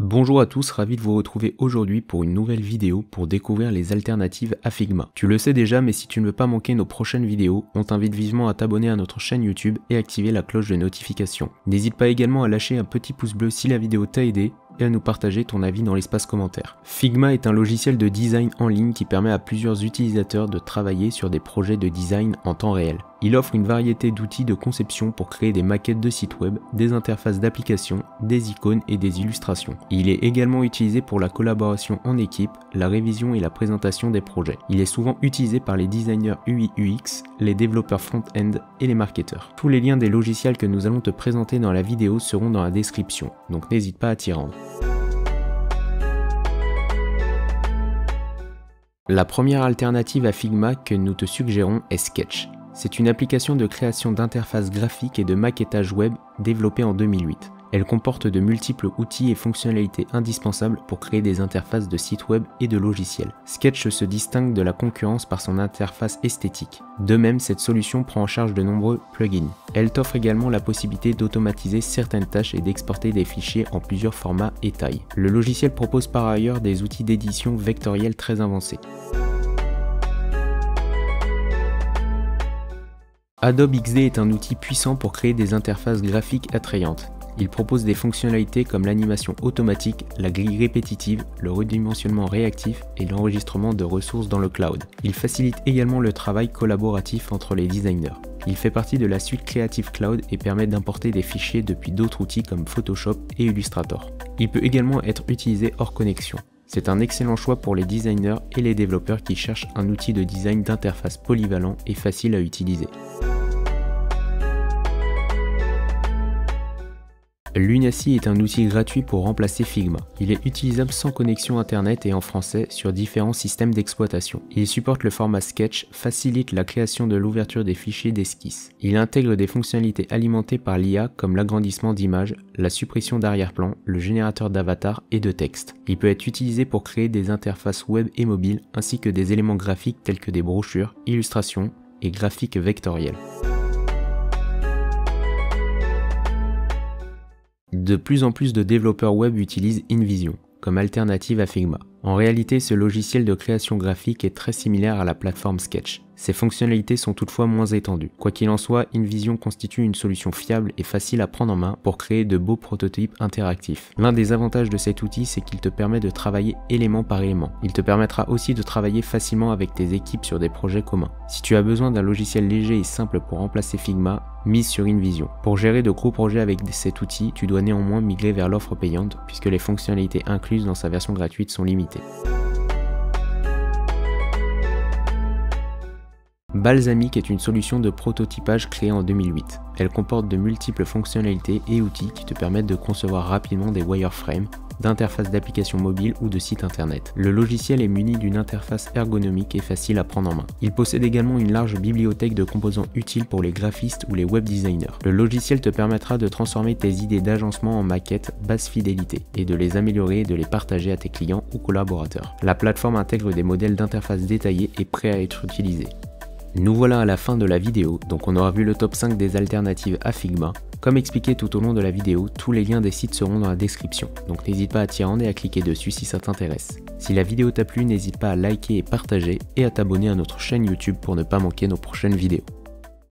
Bonjour à tous, ravi de vous retrouver aujourd'hui pour une nouvelle vidéo pour découvrir les alternatives à Figma. Tu le sais déjà, mais si tu ne veux pas manquer nos prochaines vidéos, on t'invite vivement à t'abonner à notre chaîne YouTube et activer la cloche de notification. N'hésite pas également à lâcher un petit pouce bleu si la vidéo t'a aidé et à nous partager ton avis dans l'espace commentaire. Figma est un logiciel de design en ligne qui permet à plusieurs utilisateurs de travailler sur des projets de design en temps réel. Il offre une variété d'outils de conception pour créer des maquettes de sites web, des interfaces d'applications, des icônes et des illustrations. Il est également utilisé pour la collaboration en équipe, la révision et la présentation des projets. Il est souvent utilisé par les designers UI/UX, les développeurs front-end et les marketeurs. Tous les liens des logiciels que nous allons te présenter dans la vidéo seront dans la description, donc n'hésite pas à t'y rendre. La première alternative à Figma que nous te suggérons est Sketch. C'est une application de création d'interfaces graphiques et de maquettage web développée en 2008. Elle comporte de multiples outils et fonctionnalités indispensables pour créer des interfaces de sites web et de logiciels. Sketch se distingue de la concurrence par son interface esthétique. De même, cette solution prend en charge de nombreux plugins. Elle t'offre également la possibilité d'automatiser certaines tâches et d'exporter des fichiers en plusieurs formats et tailles. Le logiciel propose par ailleurs des outils d'édition vectorielle très avancés. Adobe XD est un outil puissant pour créer des interfaces graphiques attrayantes. Il propose des fonctionnalités comme l'animation automatique, la grille répétitive, le redimensionnement réactif et l'enregistrement de ressources dans le cloud. Il facilite également le travail collaboratif entre les designers. Il fait partie de la suite Creative Cloud et permet d'importer des fichiers depuis d'autres outils comme Photoshop et Illustrator. Il peut également être utilisé hors connexion. C'est un excellent choix pour les designers et les développeurs qui cherchent un outil de design d'interface polyvalent et facile à utiliser. Lunacy est un outil gratuit pour remplacer Figma. Il est utilisable sans connexion internet et en français sur différents systèmes d'exploitation. Il supporte le format Sketch, facilite la création de l'ouverture des fichiers d'esquisse. Il intègre des fonctionnalités alimentées par l'IA comme l'agrandissement d'images, la suppression d'arrière-plan, le générateur d'avatar et de texte. Il peut être utilisé pour créer des interfaces web et mobiles ainsi que des éléments graphiques tels que des brochures, illustrations et graphiques vectoriels. De plus en plus de développeurs web utilisent InVision comme alternative à Figma. En réalité, ce logiciel de création graphique est très similaire à la plateforme Sketch. Ses fonctionnalités sont toutefois moins étendues. Quoi qu'il en soit, InVision constitue une solution fiable et facile à prendre en main pour créer de beaux prototypes interactifs. L'un des avantages de cet outil, c'est qu'il te permet de travailler élément par élément. Il te permettra aussi de travailler facilement avec tes équipes sur des projets communs. Si tu as besoin d'un logiciel léger et simple pour remplacer Figma, mise sur InVision. Pour gérer de gros projets avec cet outil, tu dois néanmoins migrer vers l'offre payante puisque les fonctionnalités incluses dans sa version gratuite sont limitées. Balsamiq est une solution de prototypage créée en 2008. Elle comporte de multiples fonctionnalités et outils qui te permettent de concevoir rapidement des wireframes, d'interfaces d'applications mobiles ou de sites internet. Le logiciel est muni d'une interface ergonomique et facile à prendre en main. Il possède également une large bibliothèque de composants utiles pour les graphistes ou les web designers. Le logiciel te permettra de transformer tes idées d'agencement en maquettes basse fidélité et de les améliorer et de les partager à tes clients ou collaborateurs. La plateforme intègre des modèles d'interface détaillés et prêts à être utilisés. Nous voilà à la fin de la vidéo, donc on aura vu le top 5 des alternatives à Figma. Comme expliqué tout au long de la vidéo, tous les liens des sites seront dans la description, donc n'hésite pas à t'y rendre et à cliquer dessus si ça t'intéresse. Si la vidéo t'a plu, n'hésite pas à liker et partager et à t'abonner à notre chaîne YouTube pour ne pas manquer nos prochaines vidéos.